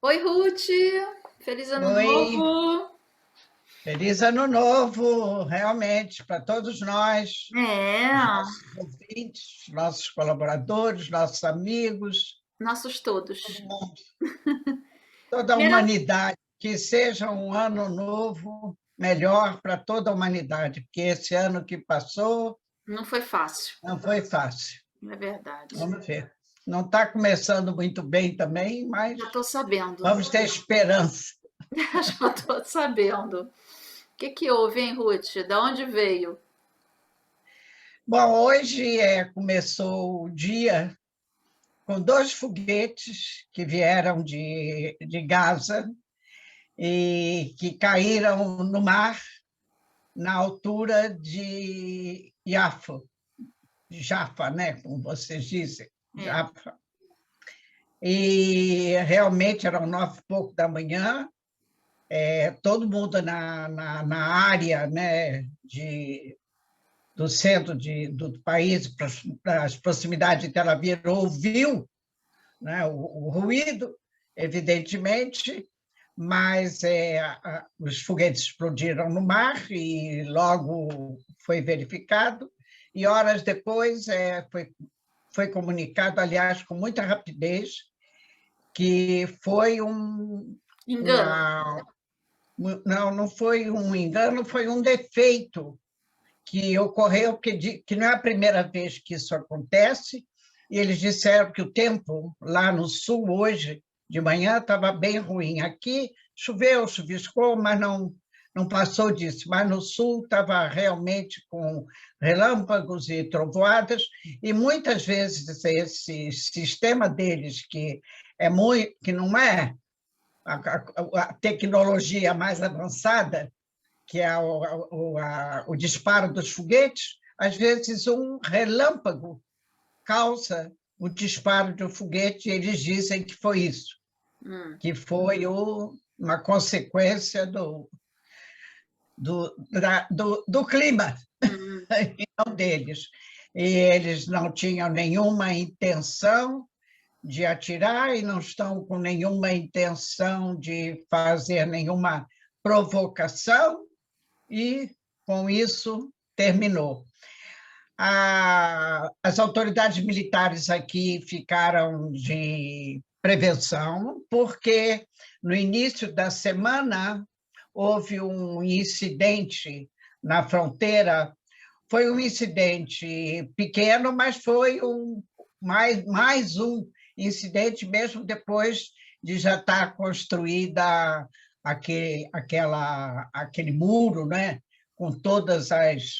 Oi, Ruth! Feliz ano Oi, novo! feliz ano novo, realmente, para todos nós, os É, nossos ouvintes, nossos colaboradores, nossos amigos, nossos todo todos. mundo, toda a Primeira, humanidade. Que seja um ano novo melhor para toda a humanidade, porque esse ano que passou não foi fácil, não foi fácil. é verdade. Vamos ver. Não está começando muito bem também, mas Já estou sabendo, vamos ter esperança. já estou sabendo. O que que houve, hein, Ruth? Da onde veio? Bom, hoje começou o dia com dois foguetes que vieram de Gaza e que caíram no mar na altura de Jaffa, né, como vocês dizem, É, Jaffa. E realmente eram 9 e pouco da manhã, todo mundo na área, né, do centro do país, para as proximidades de Tel Aviv, ouviu, né, o ruído, evidentemente, mas os foguetes explodiram no mar e logo foi verificado, e horas depois foi comunicado, aliás, com muita rapidez, que foi engano. uma. Não foi um engano, foi um defeito que ocorreu, que não é a primeira vez que isso acontece, e eles disseram que o tempo lá no sul hoje, de manhã, estava bem ruim. Aqui choveu, chuviscou, mas não passou disso. Mas no sul estava realmente com relâmpagos e trovoadas, e muitas vezes esse sistema deles, que não é a tecnologia mais avançada, que é o disparo dos foguetes, às vezes um relâmpago causa o disparo do foguete, e eles dizem que foi isso, Hum, que foi uma consequência do clima, hum, e não deles. E eles não tinham nenhuma intenção de atirar e não estão com nenhuma intenção de fazer nenhuma provocação, e com isso terminou. As autoridades militares aqui ficaram de prevenção, porque no início da semana houve um incidente na fronteira. Foi um incidente pequeno, mas foi mais um incidente, mesmo depois de já estar construída aquele muro, né, com todas as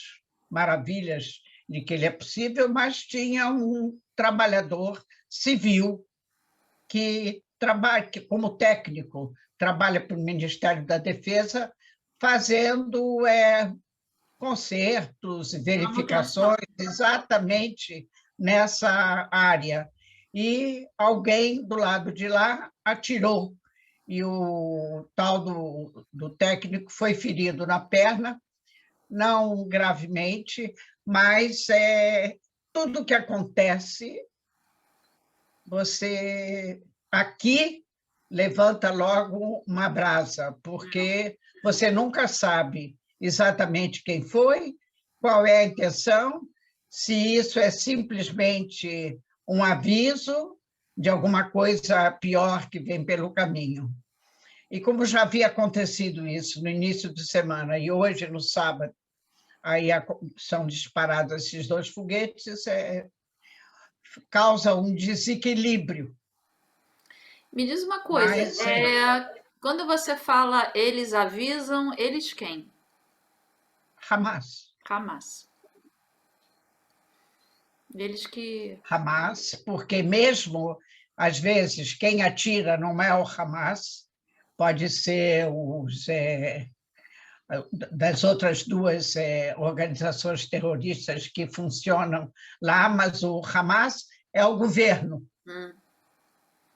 maravilhas de que ele é possível, mas tinha um trabalhador civil que trabalha como técnico, trabalha para o Ministério da Defesa, fazendo concertos, manutenção. verificações exatamente nessa área. E alguém do lado de lá atirou, e o tal do técnico foi ferido na perna, não gravemente, mas tudo que acontece, você aqui levanta logo uma brasa, porque você nunca sabe exatamente quem foi, qual é a intenção, se isso é simplesmente um aviso de alguma coisa pior que vem pelo caminho. E como já havia acontecido isso no início de semana e hoje, no sábado, aí são disparados esses dois foguetes, causa um desequilíbrio. Me diz uma coisa, Mas quando você fala eles avisam, eles quem? Hamas. Hamas. Eles que. Hamas, porque mesmo, às vezes, quem atira não é o Hamas, pode ser das outras duas organizações terroristas que funcionam lá, mas o Hamas é o governo. Hum,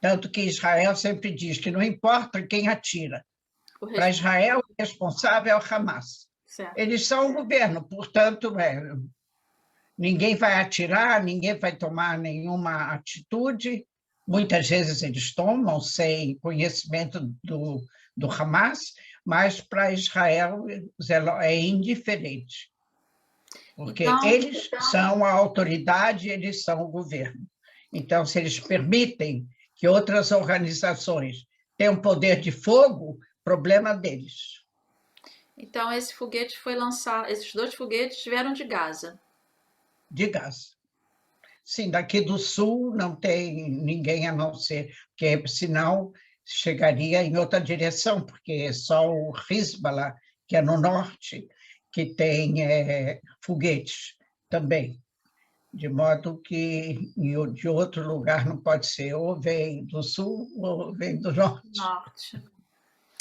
Tanto que Israel sempre diz que não importa quem atira, o para responsável. Israel o responsável é o Hamas. Certo. Eles são o governo, portanto, ninguém vai atirar, ninguém vai tomar nenhuma atitude, Muitas vezes eles tomam sem conhecimento do Hamas, mas para Israel é indiferente, porque Então, eles são a autoridade, eles são o governo. Então, se eles permitem que outras organizações tenham poder de fogo, problema deles. então esse foguete foi lançado, esses dois foguetes vieram de Gaza. De gás. Sim, daqui do sul não tem ninguém a não ser, porque senão chegaria em outra direção, porque só o Hezbollah, que é no norte, que tem foguetes também. De modo que de outro lugar não pode ser, ou vem do sul ou vem do norte. Norte.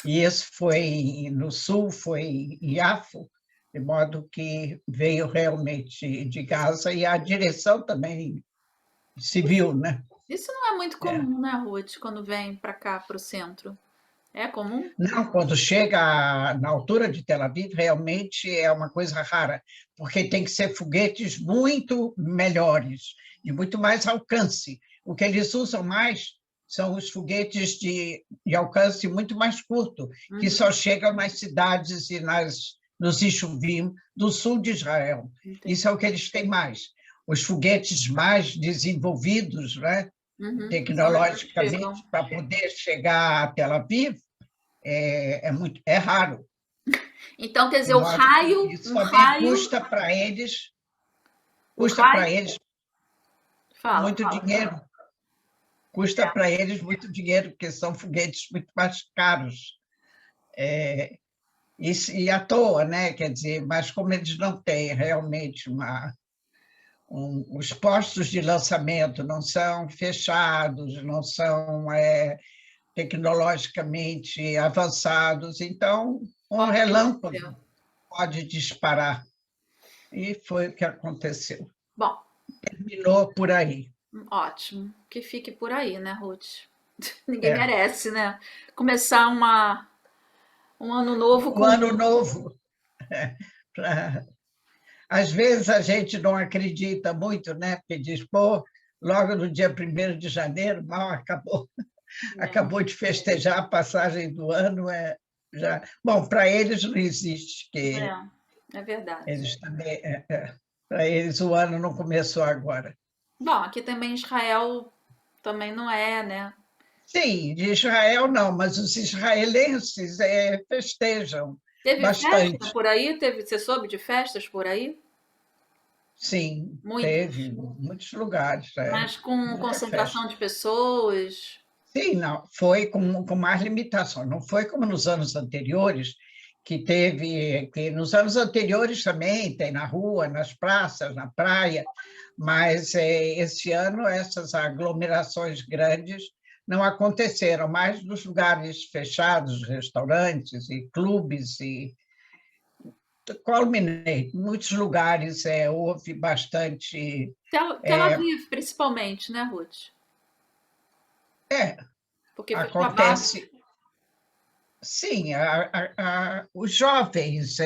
E esse foi, no sul, foi em Iafo, de modo que veio realmente de Gaza, e a direção também civil, né? Isso não é muito É. comum, né, Ruth, quando vem para cá, para o centro? É comum? Não, quando chega na altura de Tel Aviv, realmente é uma coisa rara, porque tem que ser foguetes muito melhores, de muito mais alcance. O que eles usam mais são os foguetes de alcance muito mais curto, que só Uhum, chegam nas cidades e nos Ishuvim do sul de Israel. entendi. Isso é o que eles têm mais. Os foguetes mais desenvolvidos, né, Uhum, são os que chegam. tecnologicamente, para poder chegar a Tel Aviv, é raro, Então, quer de dizer, modo que isso um também raio, o custa para raio, eles fala, muito fala. dinheiro, custa para eles muito dinheiro, porque são foguetes muito mais caros. E à toa, né? Quer dizer, mas como eles não têm realmente os postos de lançamento não são fechados, não são tecnologicamente avançados, então um Pode relâmpago acontecer. pode disparar. E foi o que aconteceu. Bom, Terminou por aí. ótimo. Que fique por aí, né, Ruth? Ninguém É. merece, né? Começar um ano novo O com. ano novo, pra... às vezes a gente não acredita muito, né? Porque diz, pô, logo no dia 1º de janeiro, mal acabou, acabou de festejar a passagem do ano. Já... Bom, para eles não existe, que É verdade. eles também, para eles o ano não começou agora. Bom, aqui também em Israel também não é, né? Sim, de Israel não, mas os israelenses festejam Teve festa bastante. por aí? Você soube de festas por aí? Sim, teve Muitas. muitos lugares, Mas com muita concentração festa. de pessoas. Sim, não, foi com mais limitação, não foi como nos anos anteriores, que nos anos anteriores também tem na rua, nas praças, na praia, mas esse ano essas aglomerações grandes não aconteceram, mas nos lugares fechados, restaurantes e clubes e culminei, muitos lugares houve bastante. Tel Aviv, principalmente, né, Ruth? É, Porque foi Shabbat. acontece. Sim, os jovens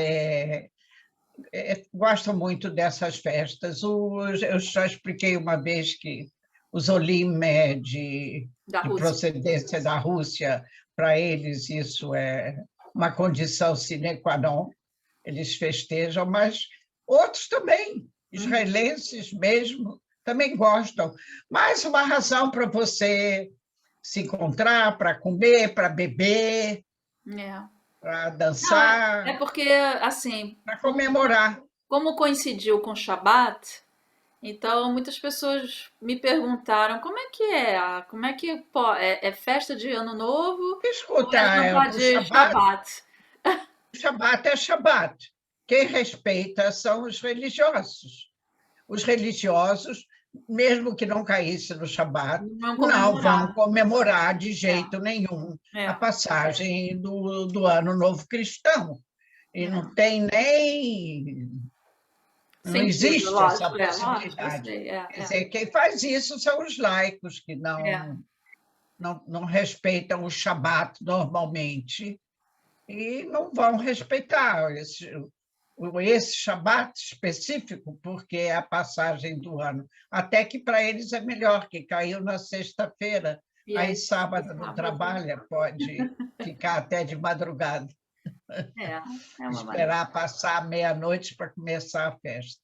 gostam muito dessas festas. Eu já expliquei uma vez que os Olim Da de Rússia. procedência da Rússia, para eles isso é uma condição sine qua non, eles festejam, mas outros também, Uhum. israelenses mesmo, também gostam. Mais uma razão para você se encontrar, para comer, para beber, É. para Não, é dançar, porque, assim, para comemorar. como coincidiu com Shabat, então muitas pessoas me perguntaram como é que é, como é que é festa de Ano Novo ou Escuta, é jantar de Shabat? O Shabat é Shabat. Quem respeita são os religiosos. Os religiosos, mesmo que não caísse no Shabat, Não vão não vão comemorar. comemorar de jeito nenhum a É, passagem do Ano Novo Cristão. E não é. tem nem. Não Sentido, existe essa lógico, eu possibilidade. sei, Quer dizer, quem faz isso são os laicos, que é. não respeitam o Shabat normalmente e não vão respeitar. esse Shabat específico, porque é a passagem do ano. Até que para eles é melhor, que caiu na sexta-feira, E aí aí, sábado não sábado, trabalha, pode ficar até de madrugada, é, é uma maneira. esperar passar a meia-noite para começar a festa.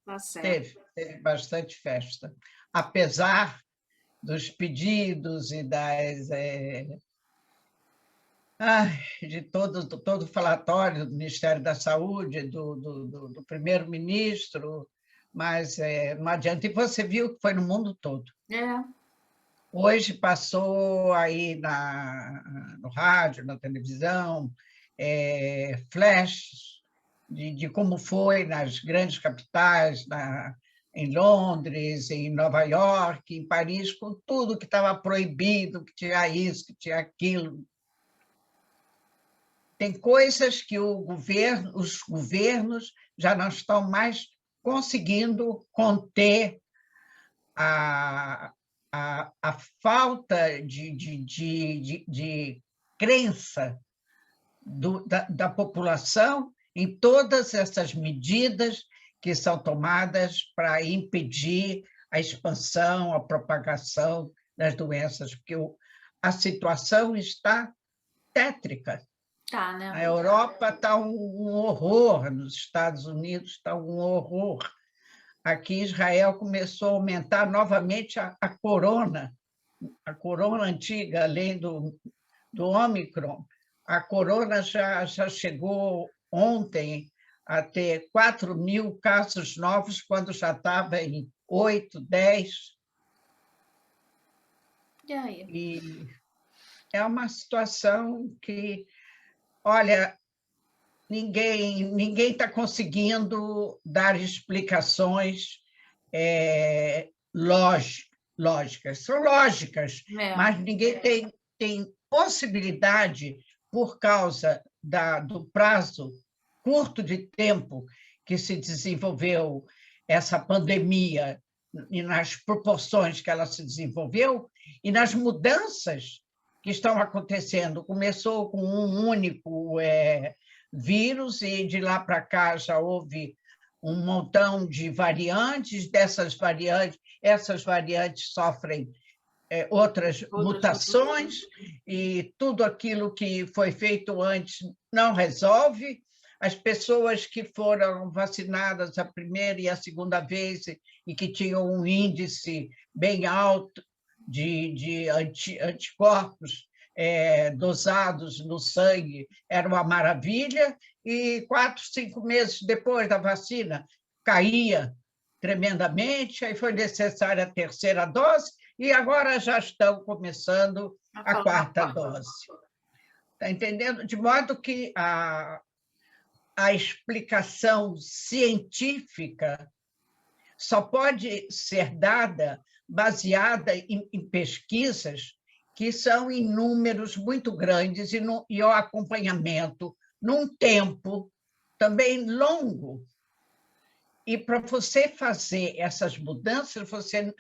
Tá certo. Teve bastante festa, apesar dos pedidos e de todo o falatório do Ministério da Saúde, do primeiro-ministro, mas não adianta. E você viu que foi no mundo todo. É, Hoje passou aí no rádio, na televisão, flashes de como foi nas grandes capitais, em Londres, em Nova York, em Paris, com tudo que estava proibido, que tinha isso, que tinha aquilo. Tem coisas que os governos já não estão mais conseguindo conter a falta de crença da população em todas essas medidas que são tomadas para impedir a expansão, a propagação das doenças, porque a situação está tétrica. tá, né? Na Europa está um horror, nos Estados Unidos está um horror. Aqui, Israel começou a aumentar novamente a corona antiga, além do Ômicron. A corona já chegou ontem a ter 4.000 casos novos, quando já estava em 8, 10. E aí? E é uma situação que, olha, ninguém está conseguindo dar explicações lógicas. São lógicas, É, mas ninguém tem possibilidade, por causa do prazo curto de tempo que se desenvolveu essa pandemia, e nas proporções que ela se desenvolveu, e nas mudanças que estão acontecendo. Começou com um único vírus, e de lá para cá já houve um montão de variantes. Essas variantes sofrem outras mutações, e tudo aquilo que foi feito antes não resolve. As pessoas que foram vacinadas a primeira e a segunda vez e que tinham um índice bem alto de anticorpos dosados no sangue, era uma maravilha, e 4, 5 meses depois da vacina caía tremendamente, aí foi necessária a terceira dose, e agora já estão começando a quarta dose. Está entendendo? De modo que a explicação científica só pode ser dada baseada em pesquisas que são em números muito grandes e o acompanhamento num tempo também longo. E para você fazer essas mudanças, você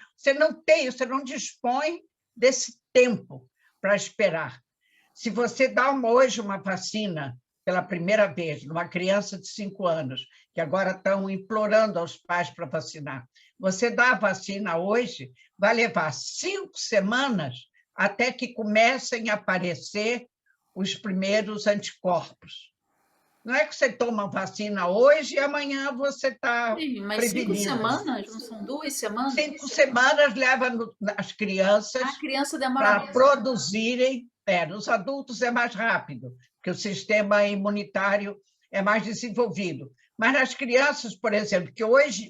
não dispõe desse tempo para esperar. Se você dá hoje uma vacina pela primeira vez numa criança de 5 anos, que agora estão implorando aos pais para vacinar, você dá a vacina hoje, vai levar 5 semanas até que comecem a aparecer os primeiros anticorpos. Não é que você toma vacina hoje e amanhã você está mas 5 prevenido. semanas? Não são 2 semanas? 5 semanas leva as crianças A criança demora para mais. produzirem. Nos adultos é mais rápido, porque o sistema imunitário é mais desenvolvido. Mas nas crianças, por exemplo, que hoje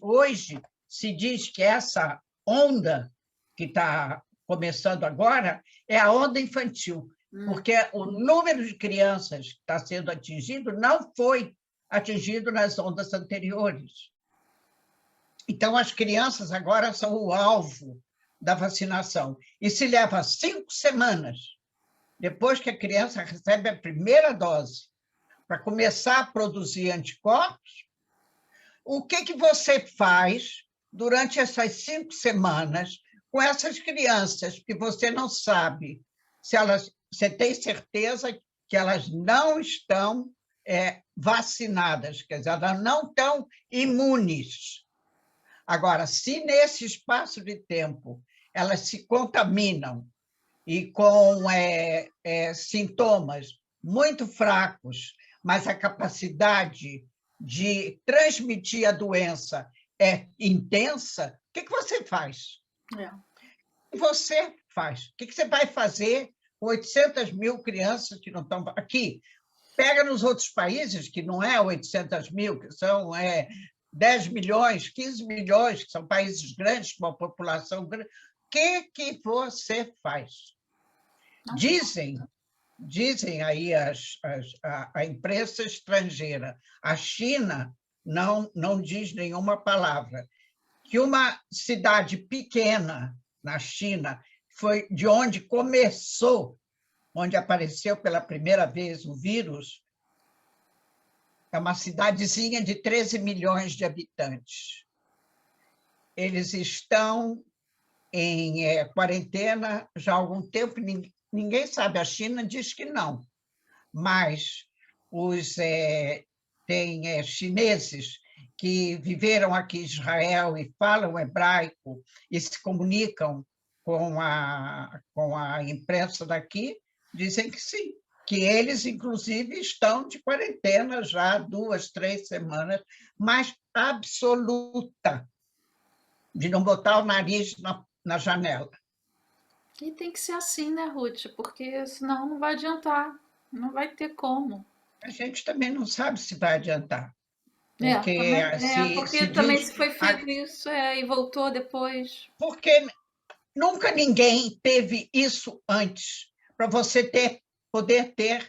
se diz que essa onda que está começando agora é a onda infantil, porque o número de crianças que está sendo atingido não foi atingido nas ondas anteriores. Então, as crianças agora são o alvo da vacinação. E se leva 5 semanas depois que a criança recebe a primeira dose para começar a produzir anticorpos, o que você faz durante essas 5 semanas com essas crianças que você não sabe se elas... Você tem certeza que elas não estão vacinadas, quer dizer, elas não estão imunes. Agora, se nesse espaço de tempo elas se contaminam e com sintomas muito fracos, mas a capacidade de transmitir a doença é intensa, o que você faz? É. Você faz. O que você vai fazer com 800 mil crianças que não estão aqui? Pega nos outros países, que não é 800 mil, que são 10 milhões, 15 milhões, que são países grandes, com uma população grande. O que você faz? Dizem aí a imprensa estrangeira, a China não diz nenhuma palavra, que uma cidade pequena na China foi de onde começou, onde apareceu pela primeira vez o vírus, é uma cidadezinha de 13 milhões de habitantes. Eles estão em quarentena já há algum tempo, ninguém sabe, a China diz que não, mas tem chineses que viveram aqui em Israel e falam hebraico e se comunicam com a imprensa daqui, dizem que sim, que eles, inclusive, estão de quarentena já há 2, 3 semanas, mas absoluta, de não botar o nariz na janela. E tem que ser assim, né, Ruth? Porque senão não vai adiantar, não vai ter como. A gente também não sabe se vai adiantar, É, porque também, porque se também diz... se foi feito isso e voltou depois. Porque nunca ninguém teve isso antes, para você poder ter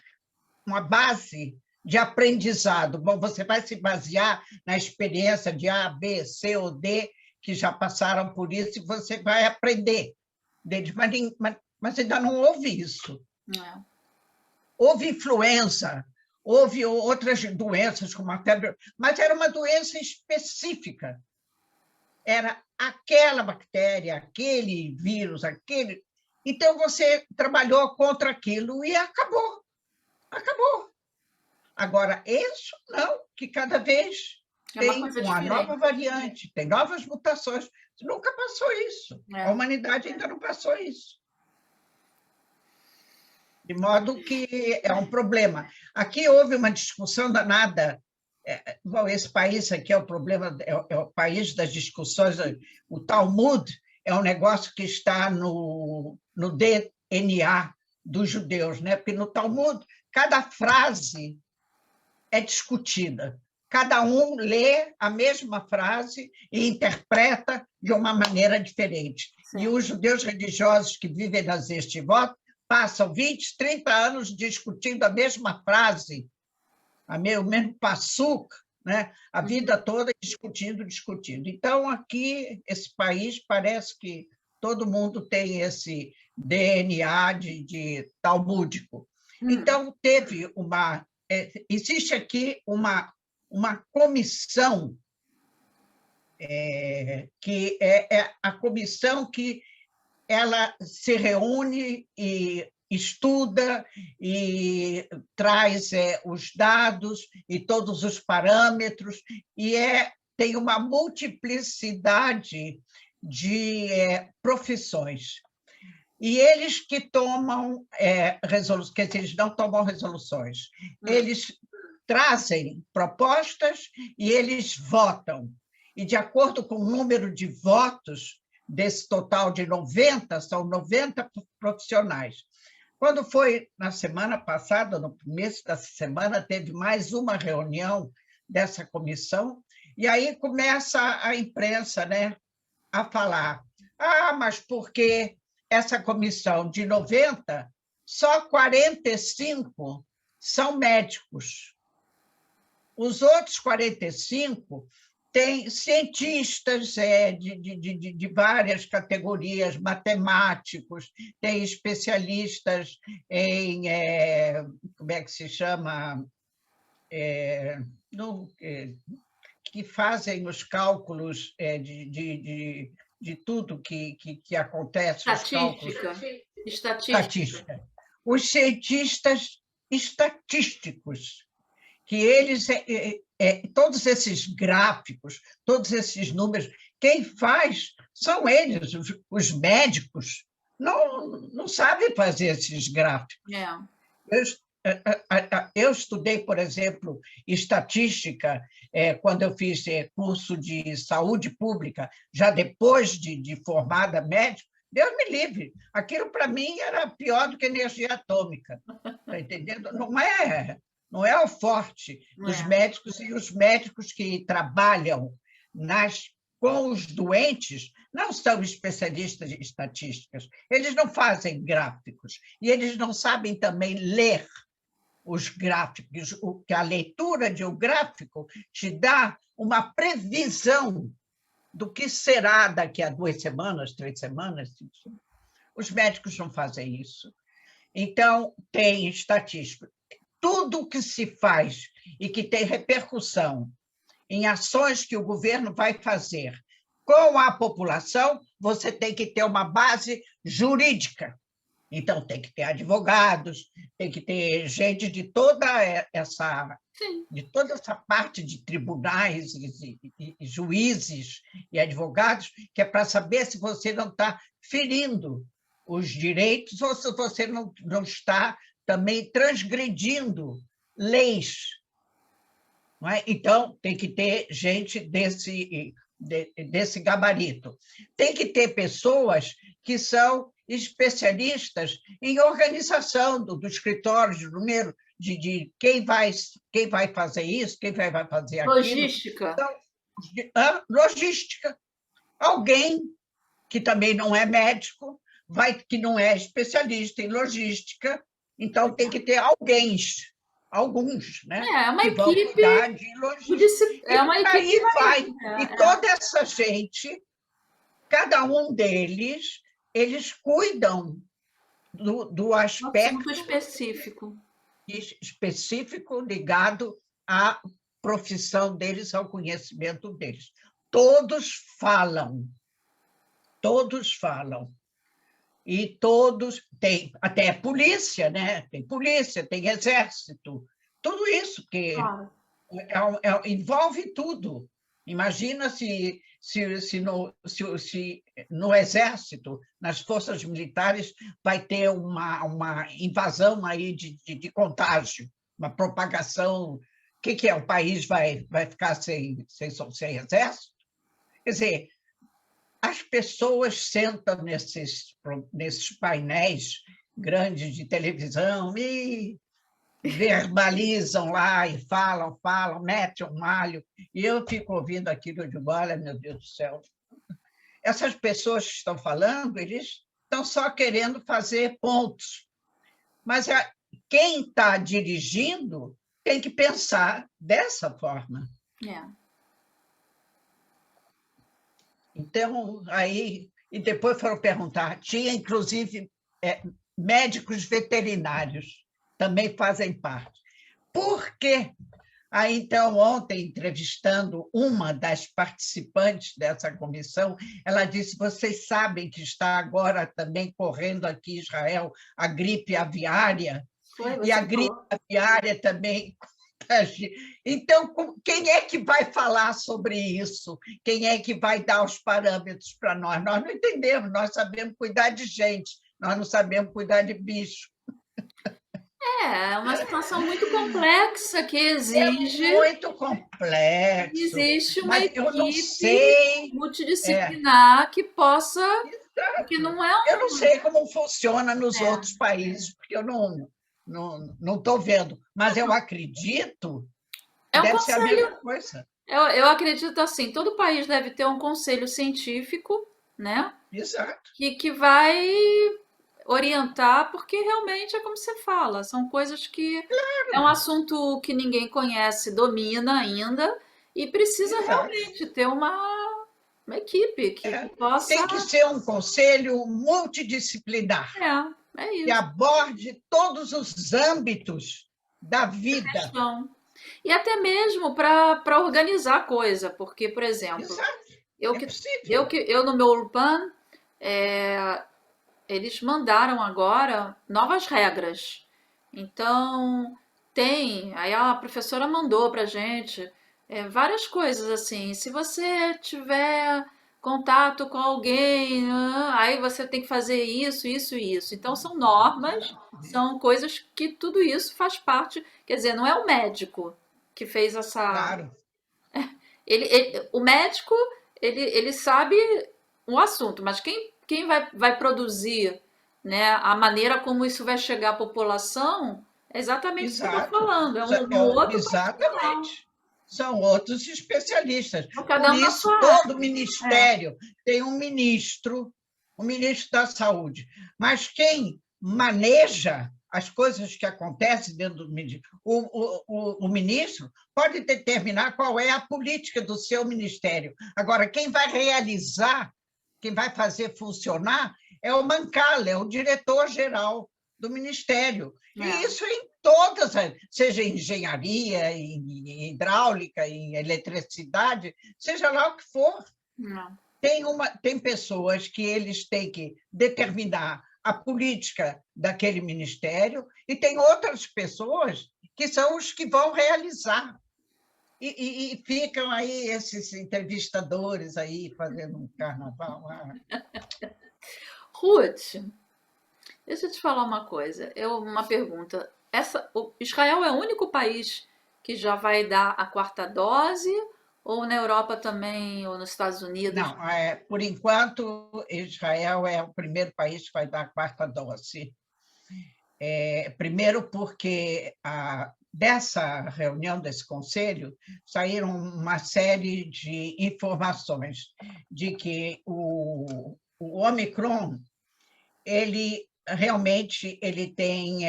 uma base de aprendizado. Bom, você vai se basear na experiência de A, B, C ou D, que já passaram por isso, e você vai aprender deles, mas ainda não houve isso. É. Houve influenza, houve outras doenças, como a febre, mas era uma doença específica. Era aquela bactéria, aquele vírus, aquele... Então, você trabalhou contra aquilo e acabou. Acabou. Agora, isso não, que cada vez É uma tem coisa uma nova diferente. variante, tem novas mutações. Nunca passou isso. A É. humanidade ainda não passou isso. De modo que é um problema. Aqui houve uma discussão danada. Bom, esse país aqui é o problema, é o país das discussões. O Talmud é um negócio que está no DNA dos judeus, né? Porque no Talmud, cada frase é discutida. Cada um lê a mesma frase e interpreta de uma maneira diferente. Sim. E os judeus religiosos que vivem nas Estivot passam 20, 30 anos discutindo a mesma frase, o mesmo passuk, né? A vida toda discutindo. Então, aqui, esse país, parece que todo mundo tem esse DNA de talmúdico. Então, existe aqui uma comissão, que é a comissão que ela se reúne e estuda e traz os dados e todos os parâmetros, e tem uma multiplicidade de profissões. E eles que tomam resoluções, quer dizer, eles não tomam resoluções, eles trazem propostas e eles votam. E, de acordo com o número de votos, desse total de 90, são 90 profissionais. Quando foi na semana passada, no começo dessa semana, teve mais uma reunião dessa comissão, e aí começa a imprensa, né, a falar: mas porque essa comissão de 90, só 45 são médicos. Os outros 45 tem cientistas de várias categorias, matemáticos, tem especialistas em, como é que se chama, que fazem os cálculos de tudo que acontece, os cálculos... Estatística. Os cientistas estatísticos, que eles, todos esses gráficos, todos esses números, quem faz são eles, os médicos, não sabem fazer esses gráficos. É. Eu, eu estudei, por exemplo, estatística, quando eu fiz curso de saúde pública, já depois de formada médico. Deus me livre, aquilo para mim era pior do que energia atômica, tá entendendo? Não é o forte dos É. médicos, e os médicos que trabalham com os doentes não são especialistas em estatísticas, eles não fazem gráficos, e eles não sabem também ler os gráficos, que a leitura de um gráfico te dá uma previsão do que será daqui a 2 semanas, 3 semanas. Os médicos não fazem isso. Então, tem estatística. Tudo que se faz e que tem repercussão em ações que o governo vai fazer com a população, você tem que ter uma base jurídica. Então, tem que ter advogados, tem que ter gente de toda essa parte de tribunais e juízes e advogados, que é para saber se você não está ferindo os direitos ou se você não está também transgredindo leis. Não é? Então, tem que ter gente desse gabarito. Tem que ter pessoas que são especialistas em organização do escritório, de número, de quem vai fazer isso, quem vai fazer aquilo. Logística. Então, logística. Alguém que também não é médico, que não é especialista em logística, então tem que ter alguns, né? É uma Que vão equipe cuidar de logística. é uma E equipe aí vai. E é. toda essa gente, cada um deles, eles cuidam do Assunto aspecto específico. específico ligado à profissão deles, ao conhecimento deles. Todos falam. E todos têm, até polícia, né? Tem polícia, tem exército, tudo isso, que Claro. envolve tudo. Imagina se no exército, nas forças militares, vai ter uma invasão aí de contágio, uma propagação. O que é? O país vai ficar sem exército? Quer dizer, as pessoas sentam nesses painéis grandes de televisão e verbalizam lá e falam, metem um malho, e eu fico ouvindo aquilo de olha, meu Deus do céu, essas pessoas que estão falando, eles estão só querendo fazer pontos, mas quem está dirigindo tem que pensar dessa forma. É. Então, aí, e depois foram perguntar, tinha inclusive médicos veterinários, também fazem parte. Por quê? Aí, então, ontem, entrevistando uma das participantes dessa comissão, ela disse, vocês sabem que está agora também correndo aqui em Israel a gripe aviária, e a gripe aviária também. Então, quem é que vai falar sobre isso? Quem é que vai dar os parâmetros para nós? Nós não entendemos, nós sabemos cuidar de gente, nós não sabemos cuidar de bicho. É uma situação muito complexa que exige. É muito complexo. Existe uma mas eu não equipe sei. multidisciplinar que possa. Que não é Eu não sei como funciona nos outros países, porque eu não estou vendo, mas eu acredito que deve ser a mesma coisa. Eu acredito assim, todo país deve ter um conselho científico, né? Exato. Que vai orientar, porque realmente é como você fala, são coisas que é um assunto que ninguém conhece, domina ainda, e precisa realmente ter uma equipe que possa. Tem que ser um conselho multidisciplinar. É isso. Que aborde todos os âmbitos da vida. E até mesmo para organizar a coisa, porque, por exemplo, eu no meu Urban, eles mandaram agora novas regras. Então, Tem. Aí a professora mandou pra gente várias coisas assim. Se você tiver contato com alguém, aí você tem que fazer isso, isso e isso. Então são normas, são coisas que tudo isso faz parte. Quer dizer, não é o médico que fez essa. Claro, O médico, ele sabe o assunto, mas quem vai produzir, né, a maneira como isso vai chegar à população, é exatamente isso que você está exato. falando, é um outro profissional. Exatamente. São outros especialistas. Então, cada Por um na isso, sua todo área. É, ministério tem um ministro, o ministro da Saúde. Mas quem maneja as coisas que acontecem dentro do ministério, o ministro pode determinar qual é a política do seu ministério. Agora, quem vai realizar, quem vai fazer funcionar, é o Mancala, é o diretor-geral do ministério. E é, isso em todas, seja em engenharia, em hidráulica, em eletricidade, seja lá o que for. não. Tem pessoas que eles têm que determinar a política daquele ministério e tem outras pessoas que são os que vão realizar. E ficam aí esses entrevistadores aí fazendo um carnaval. Ruth, deixa eu te falar uma coisa, uma pergunta. Israel é o único país que já vai dar a quarta dose, ou na Europa também, ou nos Estados Unidos? Não, por enquanto, Israel é o primeiro país que vai dar a quarta dose. Primeiro porque dessa reunião, desse conselho, saíram uma série de informações de que o Omicron, ele realmente ele tem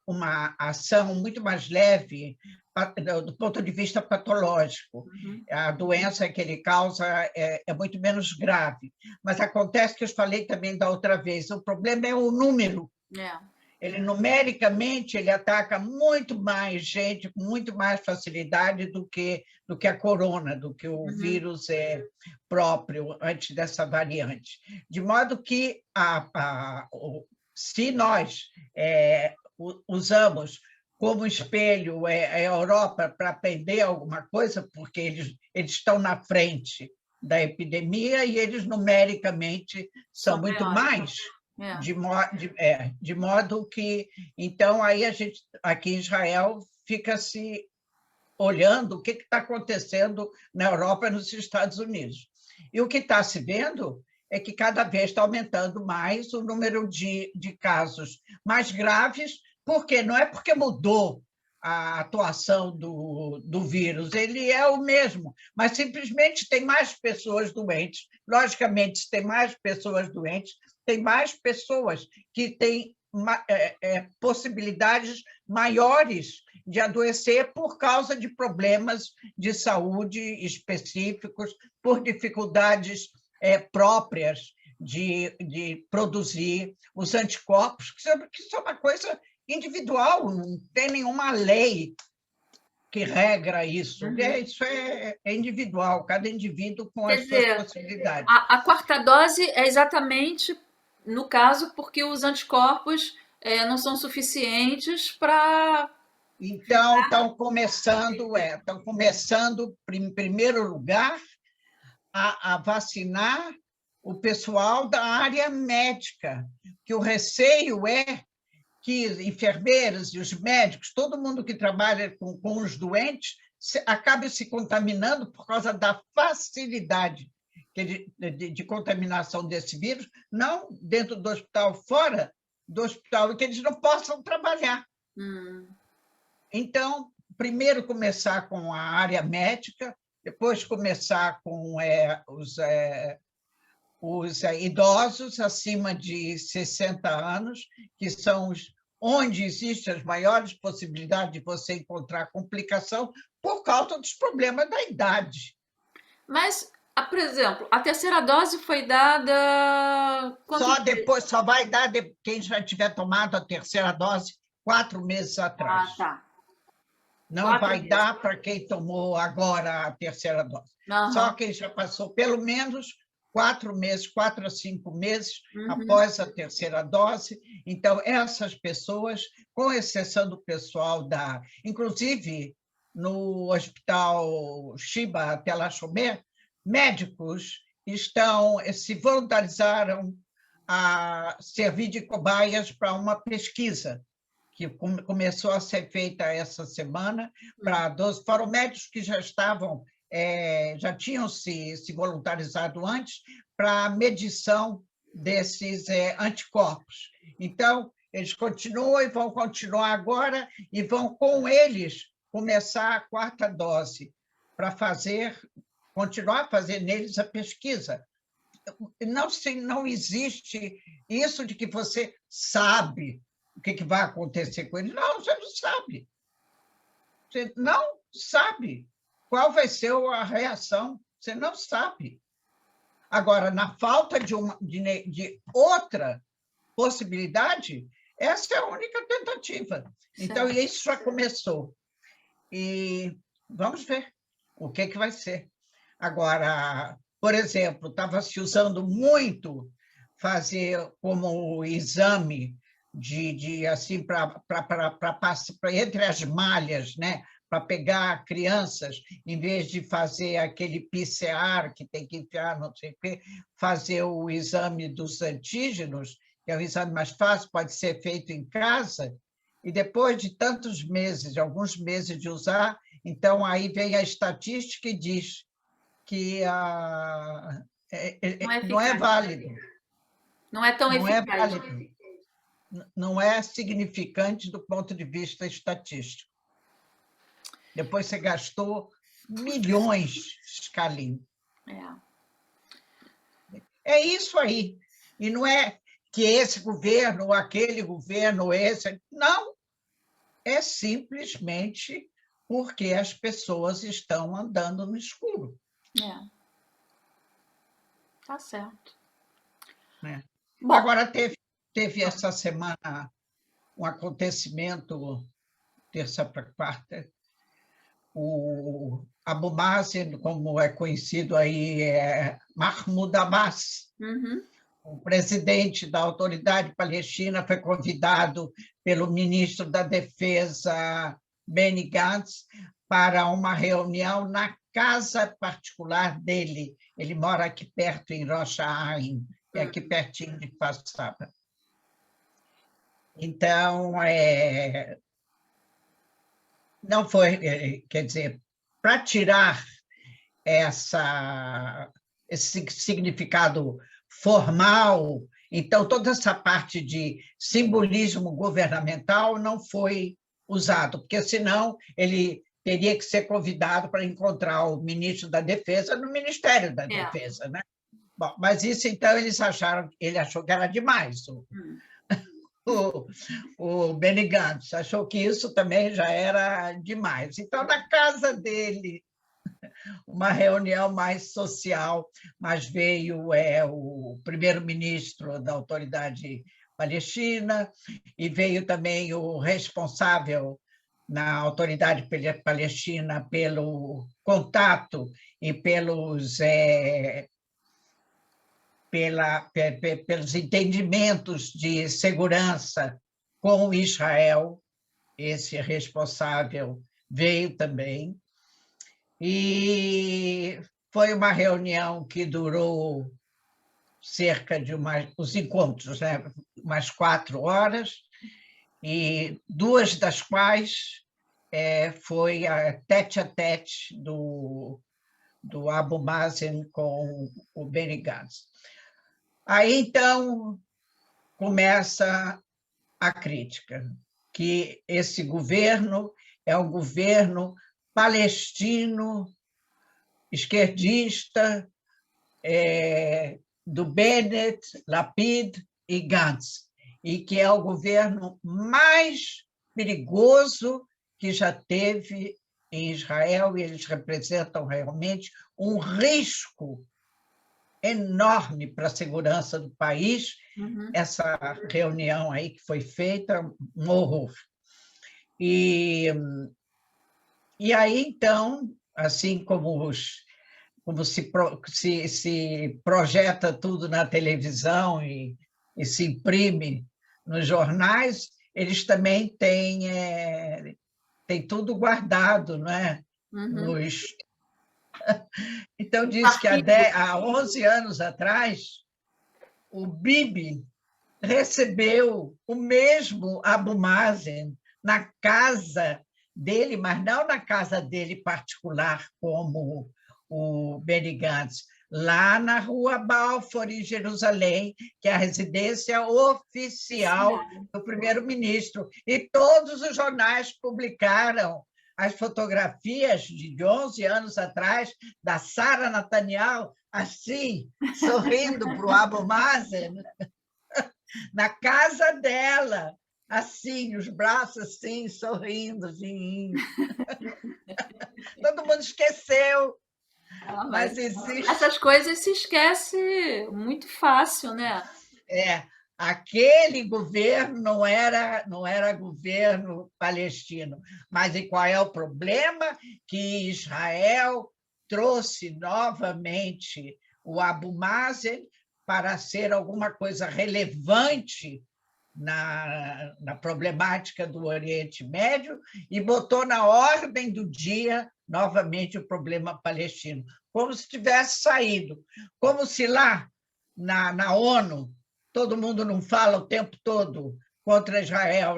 uma ação muito mais leve do ponto de vista patológico. Uhum. A doença que ele causa é muito menos grave. Mas acontece que eu falei também da outra vez, o problema é o número. É. Ele, numericamente, ele ataca muito mais gente, com muito mais facilidade do que a corona, do que o Uhum. vírus próprio antes dessa variante. De modo que, se nós usamos como espelho a Europa para aprender alguma coisa, porque eles estão na frente da epidemia e eles, numericamente, são São muito maiores. mais, É. de modo que, então, aí a gente, aqui em Israel, fica se olhando o que está acontecendo na Europa e nos Estados Unidos. E o que está se vendo é que cada vez está aumentando mais o número de casos mais graves, porque não é porque mudou a atuação do vírus, ele é o mesmo, mas simplesmente tem mais pessoas doentes. Logicamente, se tem mais pessoas doentes, tem mais pessoas que têm possibilidades maiores de adoecer por causa de problemas de saúde específicos, por dificuldades próprias de produzir os anticorpos, que são uma coisa individual, não tem nenhuma lei que regra isso. Uhum. Isso é individual, cada indivíduo com Quer as suas dizer, possibilidades. a quarta dose é exatamente, no caso, porque os anticorpos não são suficientes para. Então, estão começando, em primeiro lugar, a vacinar o pessoal da área médica, que o receio é que enfermeiros e os médicos, todo mundo que trabalha com os doentes, acabe se contaminando por causa da facilidade de contaminação desse vírus, não dentro do hospital, fora do hospital, que eles não possam trabalhar. Então, primeiro começar com a área médica, depois começar com os idosos acima de 60 anos, que são onde existem as maiores possibilidades de você encontrar complicação por causa dos problemas da idade. Mas, por exemplo, a terceira dose foi dada quantos dias? Só vai dar quem já tiver tomado a terceira dose 4 meses Ah, atrás. tá. Não Quatro vai meses. dar para quem tomou agora a terceira dose. Só Aham. quem já passou pelo menos 4 meses, 4 a 5 meses Uhum. após a terceira dose. Então, essas pessoas, com exceção do pessoal inclusive, no Hospital Shiba Tel Shomer, médicos se voluntarizaram a servir de cobaias para uma pesquisa que começou a ser feita essa semana para 12, foram médicos que já tinham se voluntarizado antes para a medição desses anticorpos. Então, eles continuam e vão continuar agora e vão, com eles, começar a quarta dose para continuar a fazer neles a pesquisa. Não existe isso de que você sabe o que vai acontecer com ele. Não, você não sabe. Você não sabe qual vai ser a reação. Você não sabe. Agora, na falta de outra possibilidade, essa é a única tentativa. Então, isso já começou. E vamos ver o que vai ser. Agora, por exemplo, estava se usando muito fazer como exame assim para entre as malhas, né? Para pegar crianças, em vez de fazer aquele PCR que tem que enfiar, não sei o quê, fazer o exame dos antígenos, que é um exame mais fácil, pode ser feito em casa, e depois de tantos meses, alguns meses de usar, então aí vem a estatística e diz que não é válido. Não é tão não é eficaz. válido. Não é significante do ponto de vista estatístico. Depois você gastou milhões, Scalim. É isso aí. E não é que esse governo, ou aquele governo, ou esse... Não. É simplesmente porque as pessoas estão andando no escuro. Tá certo. Né? Bom, agora, teve essa semana um acontecimento, terça para quarta, o Abu Mazen, como é conhecido aí, Mahmoud Abbas, o presidente da Autoridade Palestina, foi convidado pelo ministro da Defesa, Benny Gantz, para uma reunião na casa particular dele. Ele mora aqui perto, em Rosh Hashanah, é aqui pertinho de Kfar Saba. Então, não foi, quer dizer, para tirar esse significado formal, então toda essa parte de simbolismo governamental não foi usado, porque senão ele teria que ser convidado para encontrar o ministro da Defesa no Ministério da Defesa, né? Bom, mas isso, então, ele achou que era demais. O Benny Gantz achou que isso também já era demais. Então, na casa dele, uma reunião mais social, mas veio o primeiro-ministro da Autoridade Palestina e veio também o responsável na Autoridade Palestina pelo contato e pelos entendimentos de segurança com Israel. Esse responsável veio também. E foi uma reunião que durou cerca de os encontros, né? Umas 4 horas, e 2 das quais foi a tete-a-tete do Abu Mazen com o Benny Gantz. Aí, então, começa a crítica, que esse governo é um governo palestino, esquerdista, do Bennett, Lapid e Gantz, e que é o governo mais perigoso que já teve em Israel, e eles representam realmente um risco enorme para a segurança do país. Essa reunião aí que foi feita, um horror. E aí, então, assim como como se projeta tudo na televisão e se imprime nos jornais, eles também têm tudo guardado, não é? Uhum. Então, diz que Arquivo. há 11 anos atrás, o Bibi recebeu o mesmo Abu Mazen na casa dele, mas não na casa dele particular, como o Benny Gantz, lá na Rua Balfour, em Jerusalém, que é a residência oficial do primeiro-ministro. E todos os jornais publicaram as fotografias de 11 anos atrás da Sara Netanyahu, assim, sorrindo para o Abu Mazen, na casa dela, assim, os braços assim, sorrindo, assim. Todo mundo esqueceu, Ah, mas mas existe. essas coisas se esquece muito fácil, né? É, aquele governo não era governo palestino. Mas e qual é o problema? Que Israel trouxe novamente o Abu Mazen para ser alguma coisa relevante na problemática do Oriente Médio e botou na ordem do dia novamente o problema palestino, como se tivesse saído, como se lá na ONU todo mundo não fala o tempo todo contra Israel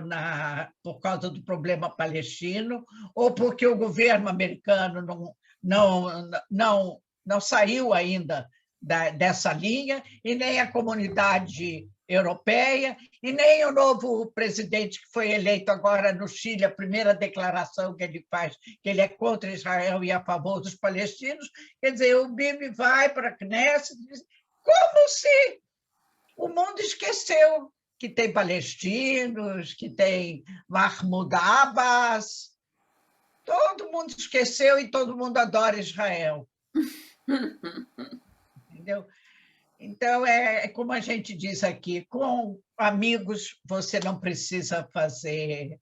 por causa do problema palestino, ou porque o governo americano não saiu ainda dessa linha, e nem a comunidade europeia, e nem o novo presidente que foi eleito agora no Chile, a primeira declaração que ele faz, que ele é contra Israel e a favor dos palestinos. Quer dizer, o Bibi vai para a Knesset e diz, como se o mundo esqueceu que tem palestinos, que tem Mahmoud Abbas, todo mundo esqueceu e todo mundo adora Israel. Entendeu? Então, como a gente diz aqui, com amigos você não precisa fazer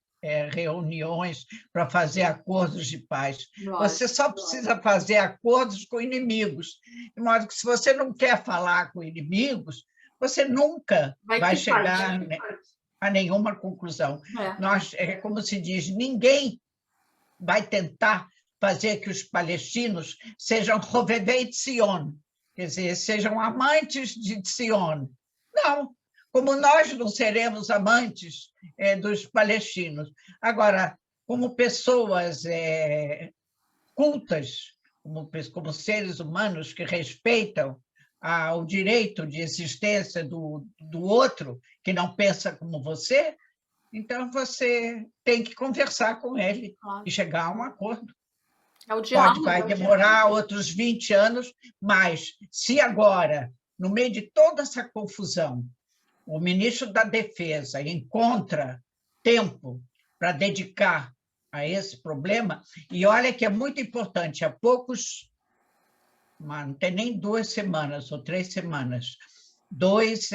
reuniões para fazer acordos de paz. Você Lógico. só precisa fazer acordos com inimigos. De modo que, se você não quer falar com inimigos, você nunca Vai vai ter paz. chegar a nenhuma conclusão. É. Como se diz, ninguém vai tentar fazer que os palestinos sejam Hovevei Tzion, quer dizer, sejam amantes de Tzion. Não, como nós não seremos amantes dos palestinos. Agora, como pessoas cultas, como seres humanos que respeitam o direito de existência do outro, que não pensa como você, então você tem que conversar com ele Claro. e chegar a um acordo. É o Vai diálogo. demorar outros 20 anos, mas se agora, no meio de toda essa confusão, o ministro da Defesa encontra tempo para dedicar a esse problema, e olha que é muito importante, há poucos, não tem nem 2 semanas ou 3 semanas, 2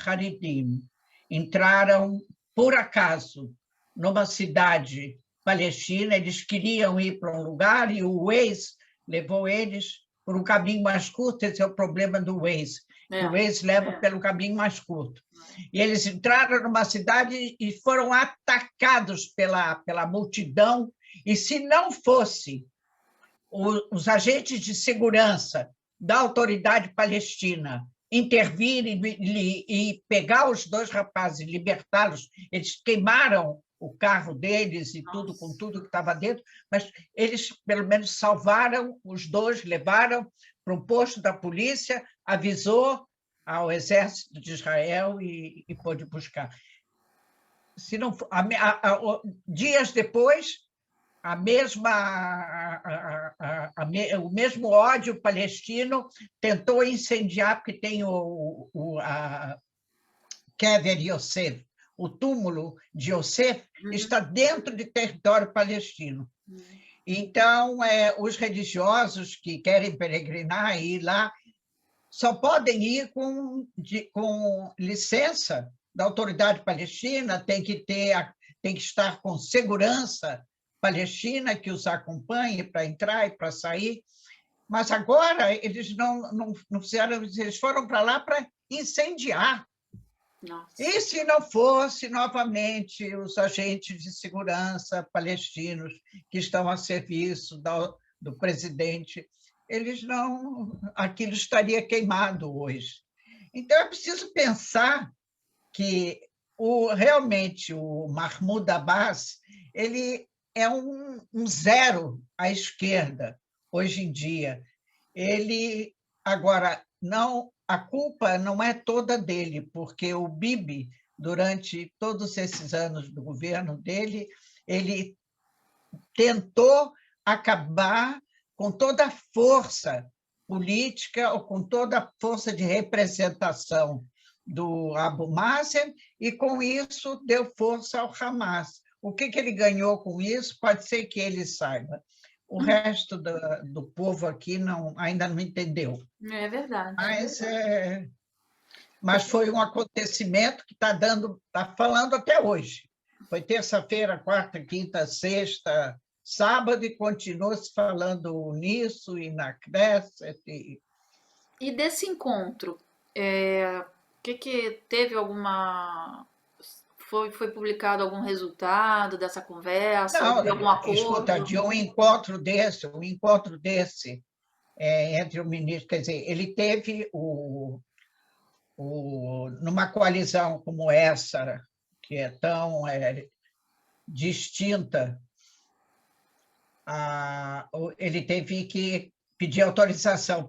Haridim entraram, por acaso, numa cidade palestina, eles queriam ir para um lugar e o Waze levou eles por um caminho mais curto. Esse é o problema do Waze, que o Waze leva pelo caminho mais curto. E eles entraram numa cidade e foram atacados pela multidão, e se não fosse os agentes de segurança da autoridade palestina intervir e pegar os 2 rapazes e libertá-los, eles queimaram o carro deles e tudo, com tudo que estava dentro, mas eles, pelo menos, salvaram os 2, levaram para um posto da polícia, avisou ao exército de Israel e pôde buscar. Se não, dias depois, o mesmo ódio palestino tentou incendiar, porque tem a Kever Yosef, o túmulo de Yosef está dentro de território palestino. Então, os religiosos que querem peregrinar e ir lá só podem ir com licença da autoridade palestina, tem que estar com segurança palestina que os acompanhe para entrar e para sair. Mas agora eles não fizeram, eles foram para lá para incendiar. Nossa. E se não fosse novamente os agentes de segurança palestinos que estão a serviço do presidente, eles não, aquilo estaria queimado hoje. Então é preciso pensar que realmente o Mahmoud Abbas ele é um zero à esquerda hoje em dia. Ele agora não, a culpa não é toda dele, porque o Bibi, durante todos esses anos do governo dele, ele tentou acabar com toda a força política ou com toda a força de representação do Abu Mazen e, com isso, deu força ao Hamas. O que ele ganhou com isso, pode ser que ele saiba. O resto do povo aqui ainda não entendeu. É verdade. Mas foi um acontecimento que está falando até hoje. Foi terça-feira, quarta, quinta, sexta, sábado, e continua se falando nisso e na Knesset. E desse encontro, que teve alguma. Foi publicado algum resultado dessa conversa? Não, Houve algum escuta, acordo? de um encontro desse entre o ministro, quer dizer, ele teve numa coalizão como essa, que é tão distinta, ele teve que pedir autorização,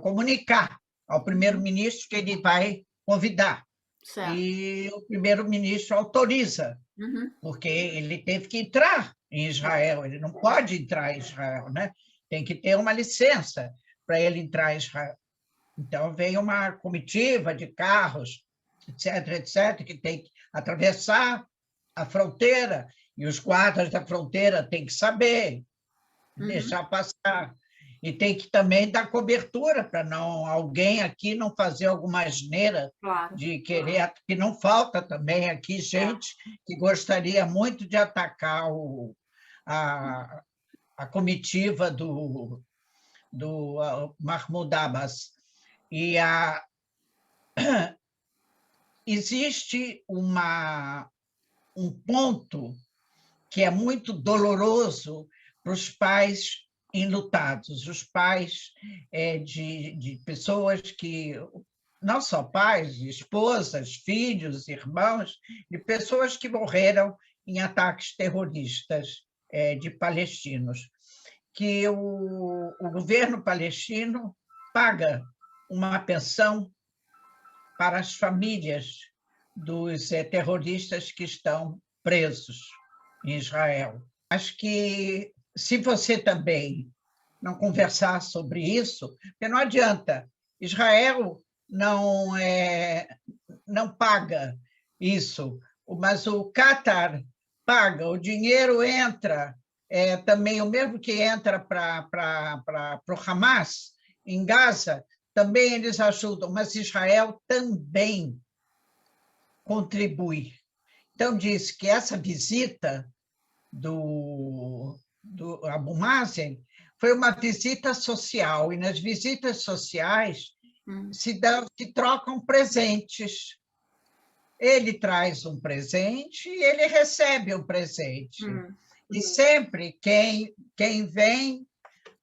comunicar ao primeiro-ministro que ele vai convidar. Certo. E o primeiro-ministro autoriza, Uhum. porque ele teve que entrar em Israel, ele não pode entrar em Israel, né? Tem que ter uma licença para ele entrar em Israel. Então, veio uma comitiva de carros, etc., que tem que atravessar a fronteira, e os guardas da fronteira têm que saber, deixar passar. E tem que também dar cobertura para alguém aqui não fazer alguma asneira Claro. de querer, que não falta também aqui gente que gostaria muito de atacar a, a comitiva do Mahmoud Abbas. E existe um ponto que é muito doloroso para os pais enlutados, os pais de pessoas que, não só pais, esposas, filhos, irmãos, de pessoas que morreram em ataques terroristas de palestinos, que o governo palestino paga uma pensão para as famílias dos terroristas que estão presos em Israel. Acho que, se você também não conversar sobre isso, porque não adianta, Israel não paga isso, mas o Qatar paga, o dinheiro entra, também o mesmo que entra para o Hamas, em Gaza, também eles ajudam, mas Israel também contribui. Então, diz que essa visita do Abu Mazen foi uma visita social, e nas visitas sociais se trocam presentes. Ele traz um presente e ele recebe um presente. E sempre quem vem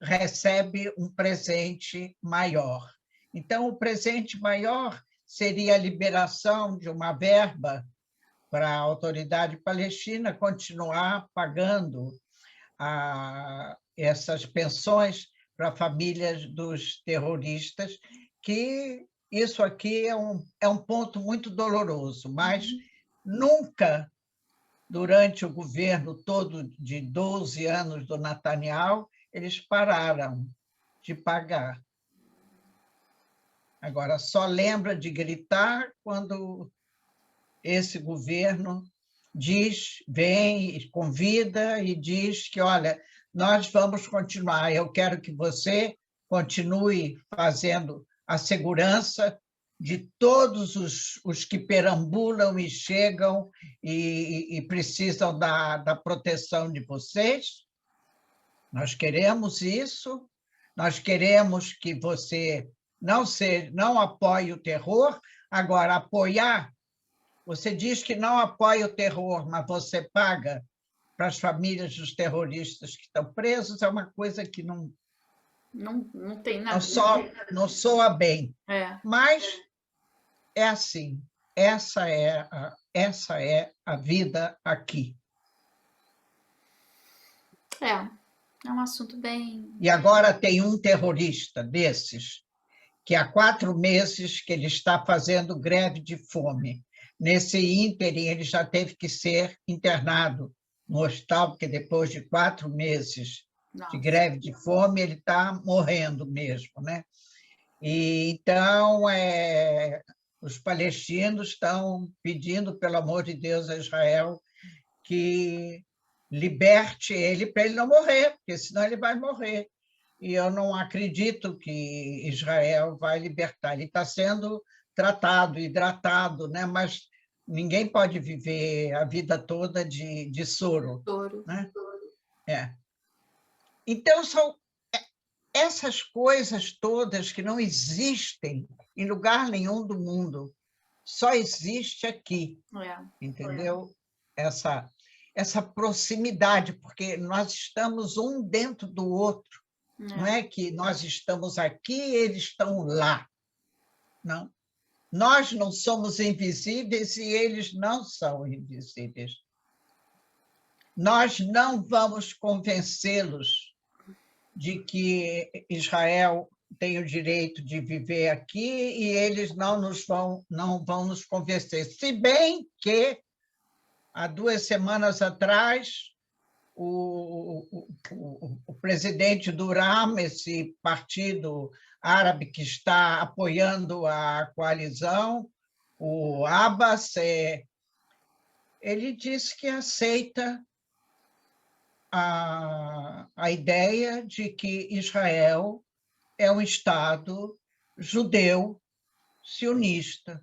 recebe um presente maior. Então, o presente maior seria a liberação de uma verba para a autoridade palestina continuar pagando essas pensões para famílias dos terroristas, que isso aqui é um ponto muito doloroso, mas nunca, durante o governo todo de 12 anos do Netanyahu, eles pararam de pagar. Agora, só lembra de gritar quando esse governo vem, convida e diz que, olha, nós vamos continuar, eu quero que você continue fazendo a segurança de todos os que perambulam e chegam e precisam da proteção de vocês. Nós queremos isso, Nós queremos que você não apoie o terror. Agora, apoiar, você diz que não apoia o terror, mas você paga para as famílias dos terroristas que estão presos, é uma coisa que Não tem não, nada. não soa bem. É, Mas é assim, essa é a vida aqui. é um assunto bem. E agora tem um terrorista desses, que há 4 meses que ele está fazendo greve de fome. Nesse ínterim, ele já teve que ser internado no hospital, porque depois de 4 meses de Nossa, greve de fome, ele está morrendo mesmo, né? E, então, os palestinos estão pedindo, pelo amor de Deus, a Israel que liberte ele para ele não morrer, porque senão ele vai morrer. E eu não acredito que Israel vai libertar. Ele está sendo tratado, hidratado, né? Mas ninguém pode viver a vida toda de soro. touro. Né? É. Então, são essas coisas todas que não existem em lugar nenhum do mundo, só existe aqui, É, entendeu? Essa proximidade, porque nós estamos um dentro do outro. Não é. é que nós estamos aqui e eles estão lá. Não. Nós não somos invisíveis e eles não são invisíveis. Nós não vamos convencê-los de que Israel tem o direito de viver aqui e eles não vão nos convencer. Se bem que, há 2 semanas atrás, o presidente do RAM, esse partido árabe que está apoiando a coalizão, o Abbas, ele disse que aceita a ideia de que Israel é um Estado judeu sionista.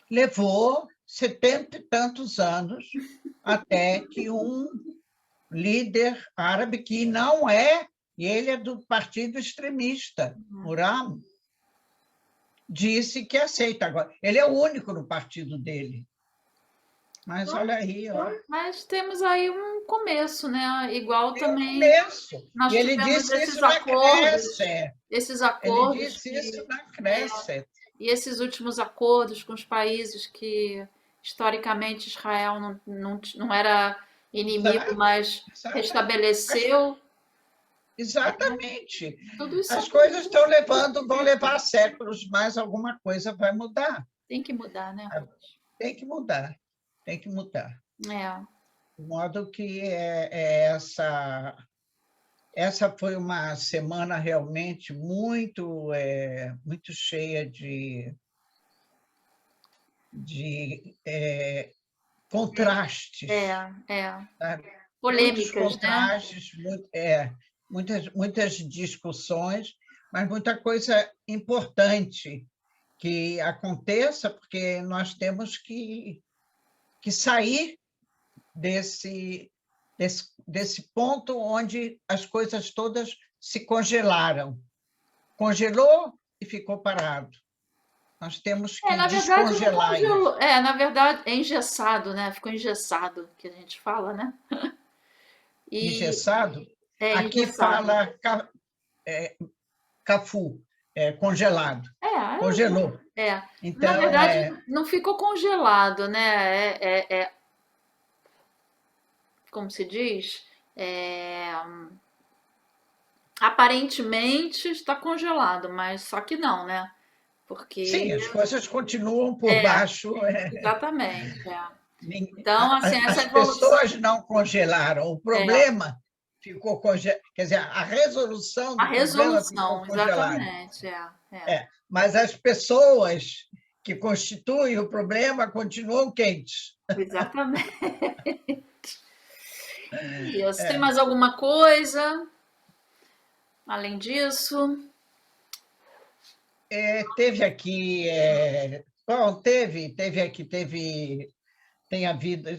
Levou 70 e tantos anos até que um líder árabe, que não é, e ele é do partido extremista, Muram, disse que aceita agora. Ele é o único no partido dele. Mas olha aí, ó. Mas temos aí um começo, né? Igual Tem um também começo. nós E ele tivemos disse isso na Knesset. esses Ele acordos disse isso na Knesset. e esses últimos acordos com os países que historicamente Israel não era inimigo, mas Exatamente. restabeleceu. Exatamente. Tudo isso As coisas vão levar séculos, mas alguma coisa vai mudar. tem que mudar, né? Tem que mudar, tem que mudar. É, De modo que essa foi uma semana realmente muito cheia de contrastes, é. sabe? Muitos Polêmicas, né? contrastes, muitas discussões, mas muita coisa importante que aconteça, porque nós temos que sair desse ponto onde as coisas todas se congelaram. Congelou e ficou parado. Nós temos que Na verdade, não descongelar isso. congelou. Na verdade, é engessado, né? Ficou engessado, que a gente fala, né? E Engessado, é aqui engessado. fala cafu, congelado. É, Congelou. é. Na Então, verdade, não ficou congelado, né? Como se diz? É, aparentemente está congelado, mas só que não, né? sim, Porque as coisas continuam por baixo. exatamente. Então, assim, essa As evolução, pessoas não congelaram. O problema ficou congelado. Quer dizer, a resolução a do problema ficou resolução, congelada. exatamente. Mas as pessoas que constituem o problema continuam quentes. Exatamente. Isso. Tem mais alguma coisa além disso? Teve aqui, bom, teve aqui, tem havido,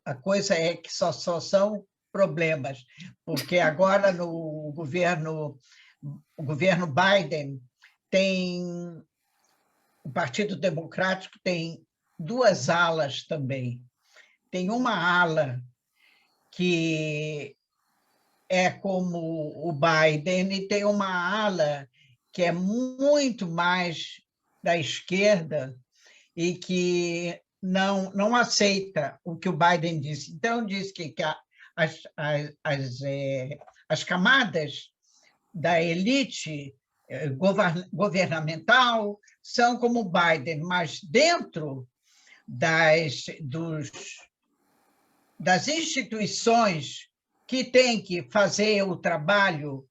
a coisa é que só são problemas, porque agora no o governo Biden tem, o Partido Democrático tem duas alas também. Tem uma ala que é como o Biden e tem uma ala que é muito mais da esquerda e que não aceita o que o Biden disse. Então, diz que as camadas da elite governamental são como o Biden, mas dentro das instituições que têm que fazer o trabalho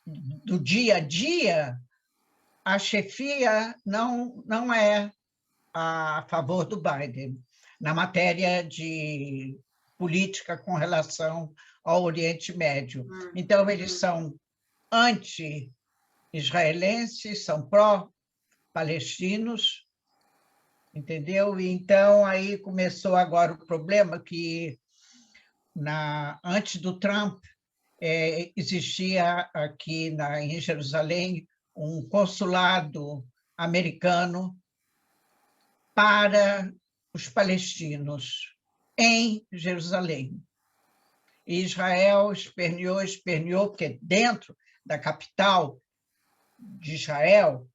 do dia a dia, a chefia não é a favor do Biden na matéria de política com relação ao Oriente Médio. Então, eles são anti-israelenses, são pró-palestinos, entendeu? Então, aí começou agora o problema que, antes do Trump, existia aqui em Jerusalém um consulado americano para os palestinos em Jerusalém. E Israel esperneou, porque dentro da capital de Israel,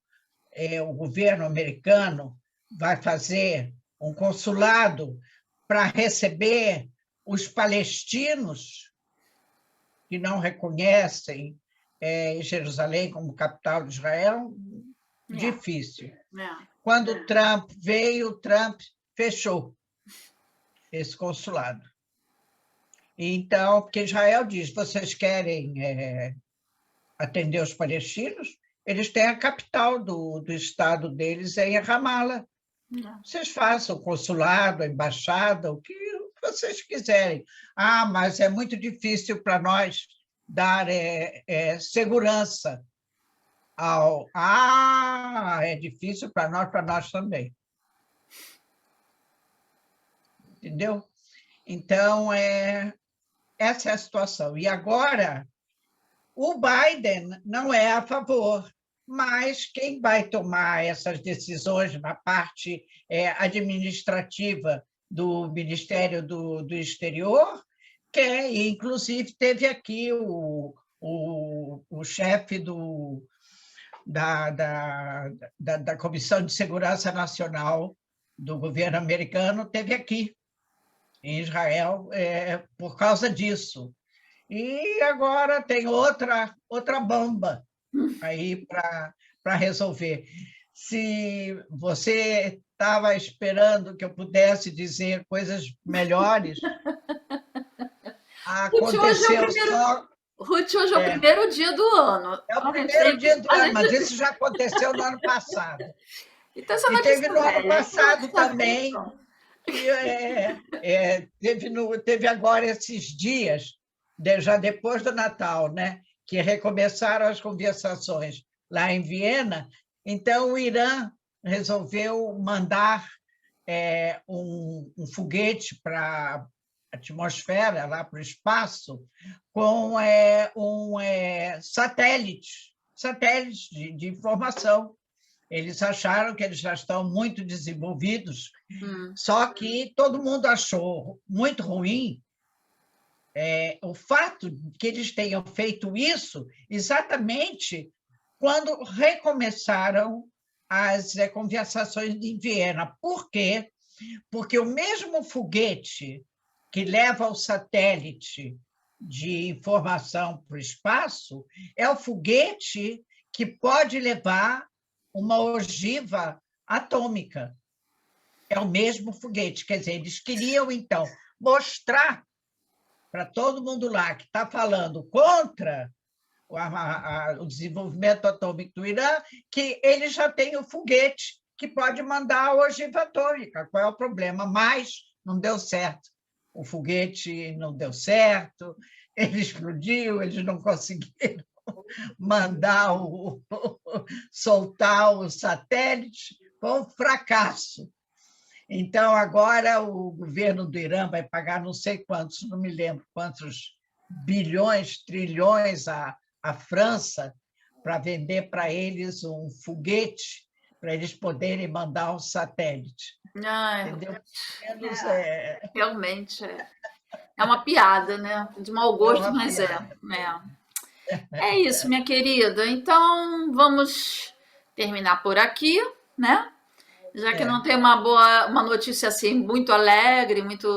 o governo americano vai fazer um consulado para receber os palestinos que não reconhecem Jerusalém como capital de Israel. Difícil. Quando o Trump veio, o Trump fechou esse consulado. Então, porque Israel diz, vocês querem atender os palestinos? Eles têm a capital do estado deles em Ramallah. Vocês façam o consulado, a embaixada, o que vocês quiserem. Ah, mas é muito difícil para nós dar segurança é difícil para nós também. Entendeu? Então, essa é a situação. E agora, o Biden não é a favor, mas quem vai tomar essas decisões na parte administrativa do Ministério do Exterior, e inclusive teve aqui o chefe da Comissão de Segurança Nacional do governo americano, teve aqui em Israel por causa disso. E agora tem outra bomba aí para resolver. Se você estava esperando que eu pudesse dizer coisas melhores, aconteceu só... Ruth, hoje é o primeiro dia do ano. É o primeiro dia do ano, mas isso já aconteceu no ano passado. Então, você e teve no ano passado também, teve agora esses dias, já depois do Natal, né, que recomeçaram as conversações lá em Viena. Então, o Irã resolveu mandar um foguete para a atmosfera, lá para o espaço, com satélite de informação. Eles acharam que eles já estão muito desenvolvidos, só que todo mundo achou muito ruim o fato de que eles tenham feito isso exatamente quando recomeçaram as conversações de Viena. Por quê? Porque o mesmo foguete que leva o satélite de informação para o espaço é o foguete que pode levar uma ogiva atômica. É o mesmo foguete. Quer dizer, eles queriam, então, mostrar para todo mundo lá que está falando contra o desenvolvimento atômico do Irã, que ele já tem o foguete que pode mandar a ogiva atômica. Qual é o problema? Mas não deu certo. O foguete não deu certo, ele explodiu, eles não conseguiram mandar soltar o satélite, foi um fracasso. Então, agora o governo do Irã vai pagar não sei quantos, não me lembro quantos bilhões, trilhões à França para vender para eles um foguete para eles poderem mandar um satélite. Ai, Entendeu? Menos é, realmente é uma piada, né? De mau é gosto, uma mas é. piada. É isso, minha querida. Então, vamos terminar por aqui, né? Já que não É. tem uma notícia assim muito alegre, muito.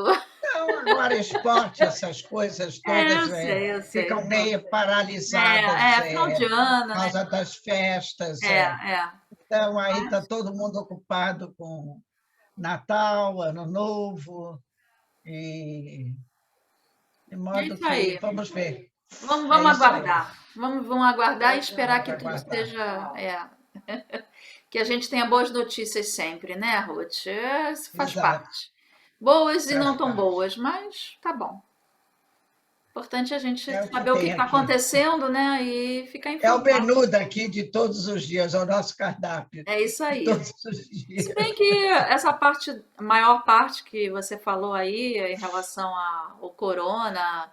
Não, agora esporte, essas coisas todas Eu sei. ficam meio paralisadas Final de por ano, né? causa das festas. É, é. Então, aí está todo mundo ocupado com Natal, Ano Novo, e de É modo isso que aí. vamos ver. É Vamos isso aí. aguardar. Vamos aguardar e esperar Vamos que tudo aguardar. esteja. Que a gente tenha boas notícias sempre, né, Ruth? Isso faz Exato, parte. Boas e faz não tão parte. boas, mas tá bom. Importante é a gente É o que saber o que tem está aqui. acontecendo, né? E ficar É o informado. menu daqui de todos os dias, é o nosso cardápio É isso de aí. todos os Se dias. bem que essa parte, a maior parte que você falou aí em relação ao corona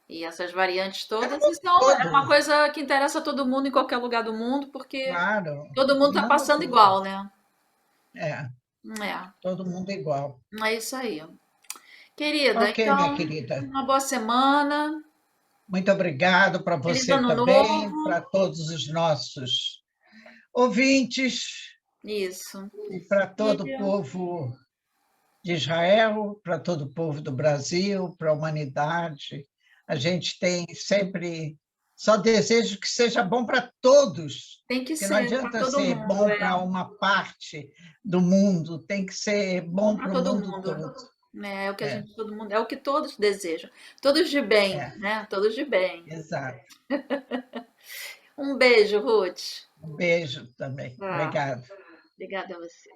e essas variantes É no todas, mundo isso é todo, uma coisa que interessa a todo mundo em qualquer lugar do mundo, porque claro, todo mundo no está mundo passando todo. igual, né? É, É, todo mundo igual. é isso aí. Querida, Ok, minha então, querida. uma boa semana, Muito obrigado para feliz você ano também, novo. para todos os nossos ouvintes Isso. e para E todo o povo de Israel, para todo o povo do Brasil, para a humanidade. A gente tem sempre só desejo que seja bom para todos, tem que que não ser para adianta todo ser mundo, bom para uma parte do mundo, tem que ser bom bom para para o todo mundo mundo. todo. Né? É o que a É, gente, todo mundo, é o que todos desejam. Todos de bem, é, né? Todos de bem. exato. Um beijo, Ruth. Um beijo também. Ah, Obrigado. obrigada a você.